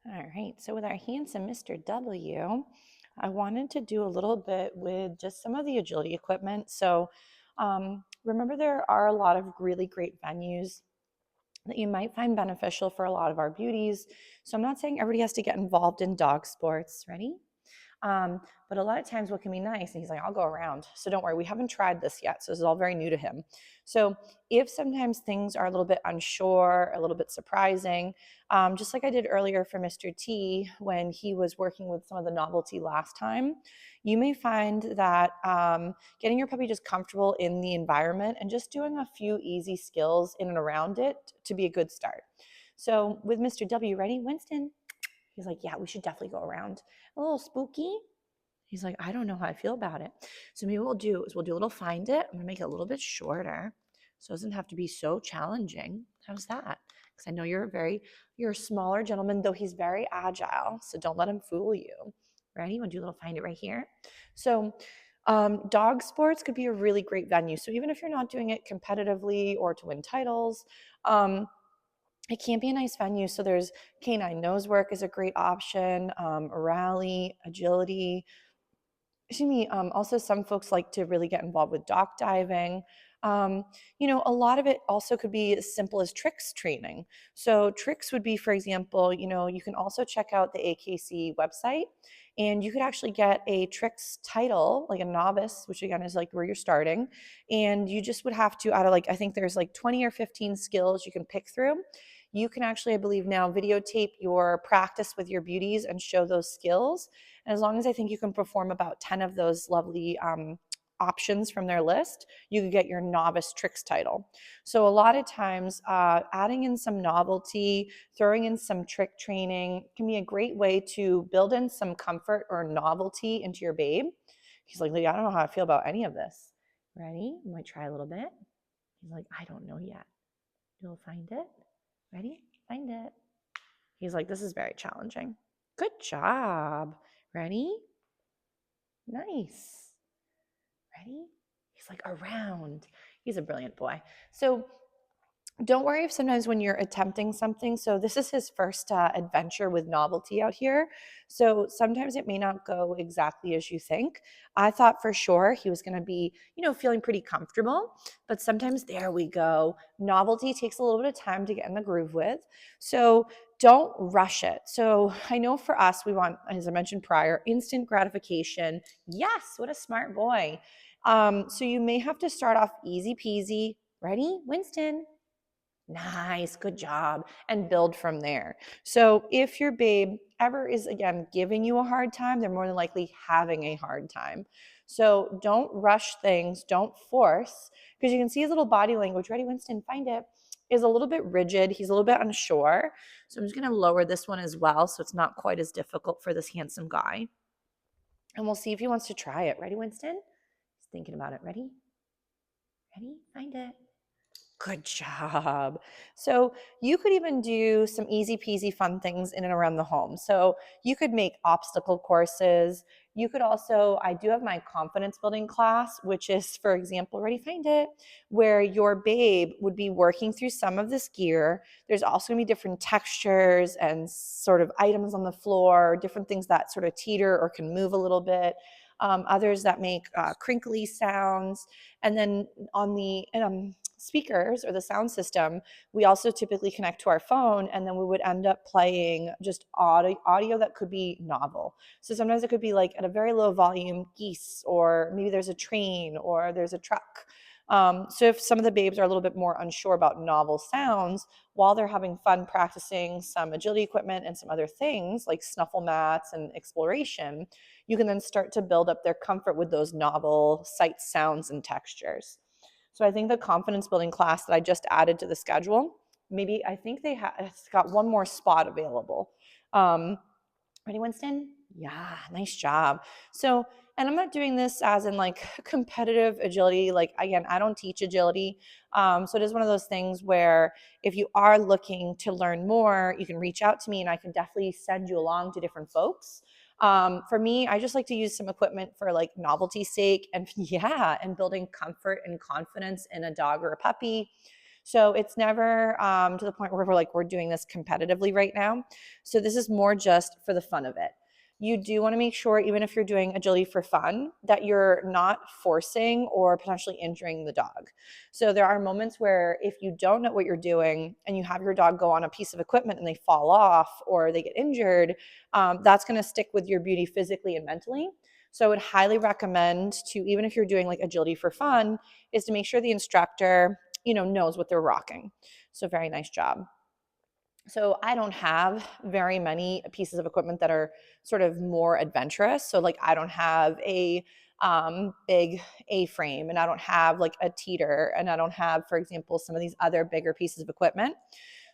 All right, so with our handsome Mr. W, I wanted to do a little bit with just some of the agility equipment. So remember, there are a lot of really great venues that you might find beneficial for a lot of our beauties. So I'm not saying everybody has to get involved in dog sports. Ready? Um, but a lot of times, what can be nice, and he's like, I'll go around. So don't worry, we haven't tried this yet. So this is all very new to him. So if sometimes things are a little bit unsure, a little bit surprising, just like I did earlier for Mr. T when he was working with some of the novelty last time, you may find that getting your puppy just comfortable in the environment and just doing a few easy skills in and around it to be a good start. So with Mr. W, ready? Winston, he's like, yeah, we should definitely go around. A little spooky. He's like, I don't know how I feel about it. So maybe what we'll do is we'll do a little find it. I'm gonna make it a little bit shorter so it doesn't have to be so challenging. How's that? Because I know you're a smaller gentleman, though he's very agile. So don't let him fool you. Ready? We'll do a little find it right here. So dog sports could be a really great venue. So even if you're not doing it competitively or to win titles, it can be a nice venue. So there's canine nose work is a great option, rally, agility. Excuse me. Also, some folks like to really get involved with dock diving. A lot of it also could be as simple as tricks training. So tricks would be, for example, you can also check out the AKC website, and you could actually get a tricks title, like a novice, which again is like where you're starting, and you just would have to, out of like, I think there's like 20 or 15 skills you can pick through. You can actually, I believe now, videotape your practice with your beauties and show those skills. And as long as I think you can perform about 10 of those lovely options from their list, you could get your novice tricks title. So a lot of times, adding in some novelty, throwing in some trick training can be a great way to build in some comfort or novelty into your babe. He's like, Leah, I don't know how I feel about any of this. Ready? I might try a little bit. He's like, I don't know yet. You'll find it. Ready? Find it. He's like, this is very challenging. Good job. Ready? Nice. Ready? He's like, around. He's a brilliant boy. So don't worry if sometimes when you're attempting something, so this is his first adventure with novelty out here. So sometimes it may not go exactly as you think. I thought for sure he was going to be, feeling pretty comfortable, but sometimes there we go. Novelty takes a little bit of time to get in the groove with. So don't rush it. So I know for us, we want, as I mentioned prior, instant gratification. Yes, what a smart boy. So you may have to start off easy peasy. Ready, Winston? Nice, good job, and build from there. So if your babe ever is, again, giving you a hard time, they're more than likely having a hard time. So don't rush things, don't force, because you can see his little body language. Ready, Winston? Find it. Is a little bit rigid. He's a little bit unsure. So I'm just going to lower this one as well so it's not quite as difficult for this handsome guy. And we'll see if he wants to try it. Ready, Winston? He's thinking about it. Ready? Ready? Find it. Good job. So you could even do some easy peasy fun things in and around the home. So you could make obstacle courses. You could also, I do have my confidence building class, which is, for example, ready, find it, where your babe would be working through some of this gear. There's also gonna be different textures and sort of items on the floor, different things that sort of teeter or can move a little bit. Others that make crinkly sounds. And then on the speakers or the sound system, we also typically connect to our phone, and then we would end up playing just audio that could be novel. So sometimes it could be like at a very low volume, geese, or maybe there's a train or there's a truck. So if some of the babes are a little bit more unsure about novel sounds, while they're having fun practicing some agility equipment and some other things like snuffle mats and exploration, you can then start to build up their comfort with those novel sights, sounds, and textures. So I think the confidence building class that I just added to the schedule, maybe I think it's got one more spot available. Ready, Winston? Yeah, nice job. So, and I'm not doing this as in like competitive agility. Like, again, I don't teach agility. So it is one of those things where if you are looking to learn more, you can reach out to me and I can definitely send you along to different folks. For me, I just like to use some equipment for like novelty's sake and yeah, and building comfort and confidence in a dog or a puppy. So it's never to the point where we're doing this competitively right now. So this is more just for the fun of it. You do want to make sure, even if you're doing agility for fun, that you're not forcing or potentially injuring the dog. So there are moments where if you don't know what you're doing and you have your dog go on a piece of equipment and they fall off or they get injured, that's going to stick with your beauty physically and mentally. So I would highly recommend to, even if you're doing like agility for fun, is to make sure the instructor, knows what they're rocking. So very nice job. So I don't have very many pieces of equipment that are sort of more adventurous. So like I don't have a big A-frame, and I don't have like a teeter, and I don't have, for example, some of these other bigger pieces of equipment.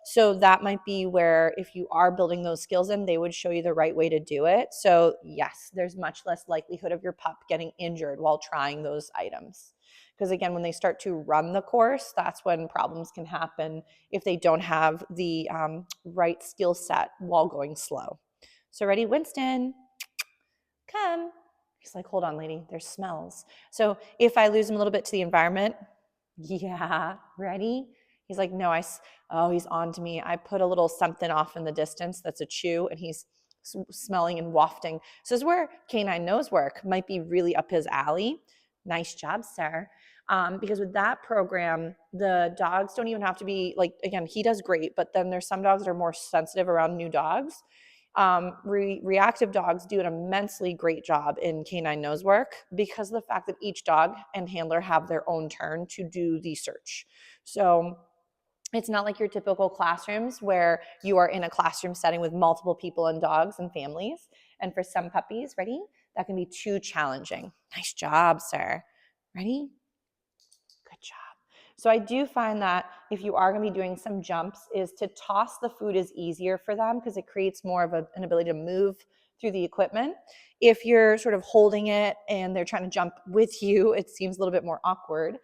So that might be where, if you are building those skills in, they would show you the right way to do it. So yes, there's much less likelihood of your pup getting injured while trying those items. Because again, when they start to run the course, that's when problems can happen if they don't have the right skill set while going slow. So ready, Winston, come. He's like, hold on, lady, there's smells. So if I lose him a little bit to the environment, yeah, ready? He's like, no, he's on to me. I put a little something off in the distance that's a chew, and he's smelling and wafting. So this is where canine nose work might be really up his alley. Nice job, sir. Because with that program, the dogs don't even have to be like, again, he does great, but then there's some dogs that are more sensitive around new dogs. Reactive dogs do an immensely great job in canine nose work because of the fact that each dog and handler have their own turn to do the search. So it's not like your typical classrooms where you are in a classroom setting with multiple people and dogs and families. And for some puppies, ready? That can be too challenging. Nice job, sir. Ready? Good job. So I do find that if you are going to be doing some jumps, is to toss the food is easier for them because it creates more of an ability to move through the equipment. If you're sort of holding it and they're trying to jump with you, it seems a little bit more awkward.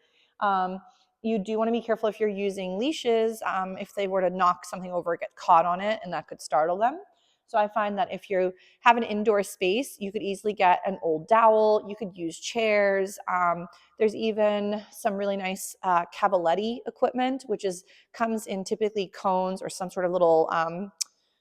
You do want to be careful if you're using leashes, if they were to knock something over, get caught on it, and that could startle them. So I find that if you have an indoor space, you could easily get an old dowel. You could use chairs. There's even some really nice cavaletti equipment, which comes in typically cones or some sort of little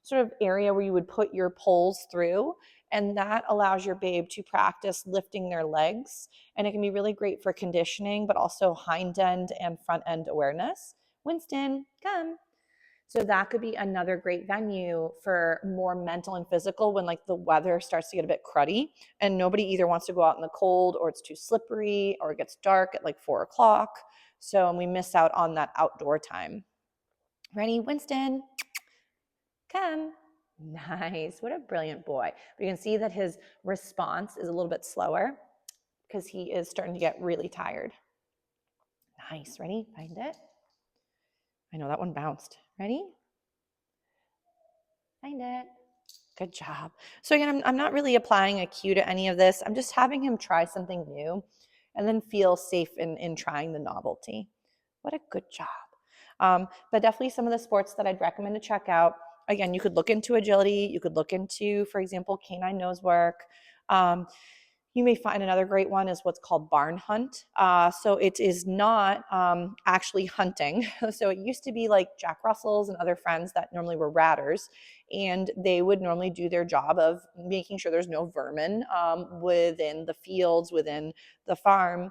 sort of area where you would put your poles through. And that allows your babe to practice lifting their legs. And it can be really great for conditioning, but also hind end and front end awareness. Winston, come. So that could be another great venue for more mental and physical when like the weather starts to get a bit cruddy and nobody either wants to go out in the cold, or it's too slippery, or it gets dark at like 4 o'clock. So, and we miss out on that outdoor time. Ready, Winston? Come. Nice. What a brilliant boy. But you can see that his response is a little bit slower because he is starting to get really tired. Nice. Ready? Find it. I know that one bounced. Ready? Find it. Good job. So again, I'm not really applying a cue to any of this. I'm just having him try something new and then feel safe in trying the novelty. What a good job. But definitely some of the sports that I'd recommend to check out. Again, you could look into agility. You could look into, for example, canine nose work. You may find another great one is what's called barn hunt. So it is not actually hunting. So it used to be like Jack Russells and other friends that normally were ratters, and they would normally do their job of making sure there's no vermin within the fields, within the farm,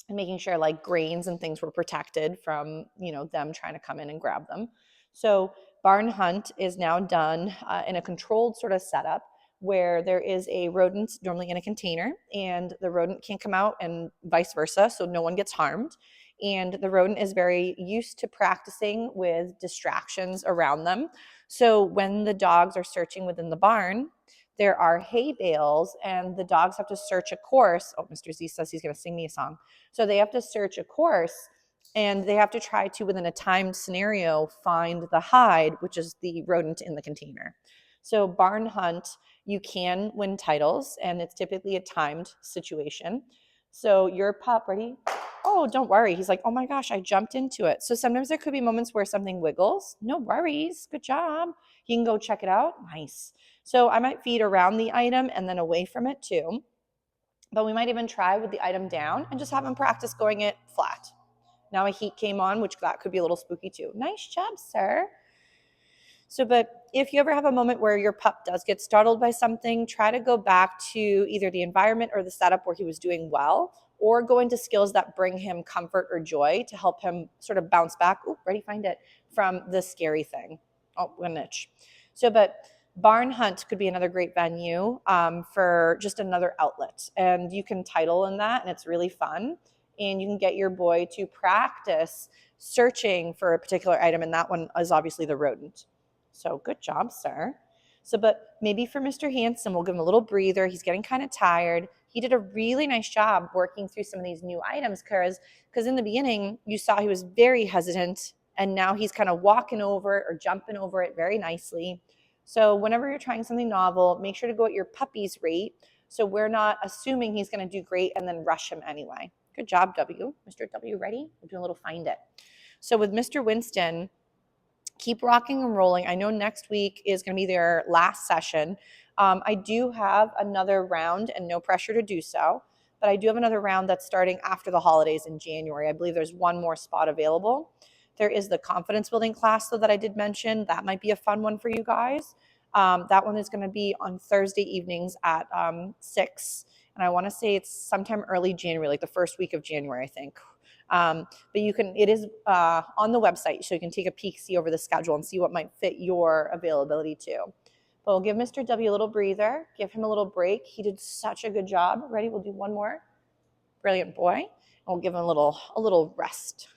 and making sure like grains and things were protected from, them trying to come in and grab them. So barn hunt is now done in a controlled sort of setup where there is a rodent normally in a container, and the rodent can't come out and vice versa, so no one gets harmed. And the rodent is very used to practicing with distractions around them. So when the dogs are searching within the barn, there are hay bales, and the dogs have to search a course. Oh, Mr. Z says he's going to sing me a song. So they have to search a course, and they have to try to, within a timed scenario, find the hide, which is the rodent in the container. So barn hunt, you can win titles, and it's typically a timed situation. So your pup, ready? Oh, don't worry. He's like, oh my gosh, I jumped into it. So sometimes there could be moments where something wiggles. No worries. Good job. You can go check it out. Nice. So I might feed around the item and then away from it too. But we might even try with the item down and just have him practice going it flat. Now a heat came on, which that could be a little spooky too. Nice job, sir. So, but if you ever have a moment where your pup does get startled by something, try to go back to either the environment or the setup where he was doing well, or go into skills that bring him comfort or joy to help him sort of bounce back. Oh, ready, find it, from the scary thing. Oh, an itch. So, but barn hunt could be another great venue for just another outlet. And you can title in that, and it's really fun. And you can get your boy to practice searching for a particular item, and that one is obviously the rodent. So good job, sir. So, but maybe for Mr. Hanson, we'll give him a little breather. He's getting kind of tired. He did a really nice job working through some of these new items because in the beginning, you saw he was very hesitant, and now he's kind of walking over it or jumping over it very nicely. So whenever you're trying something novel, make sure to go at your puppy's rate so we're not assuming he's going to do great and then rush him anyway. Good job, W. Mr. W, ready? We'll do a little find it. So with Mr. Winston, keep rocking and rolling. I know next week is going to be their last session. I do have another round, and no pressure to do so, but I do have another round that's starting after the holidays in January. I believe there's one more spot available. There is the confidence building class, though, that I did mention. That might be a fun one for you guys. That one is going to be on Thursday evenings at 6, and I want to say it's sometime early January, like the first week of January, I think. But it is on the website, so you can take a peek, see over the schedule, and see what might fit your availability too. But we'll give Mr. W a little breather, give him a little break. He did such a good job. Ready? We'll do one more. Brilliant boy. And we'll give him a little rest.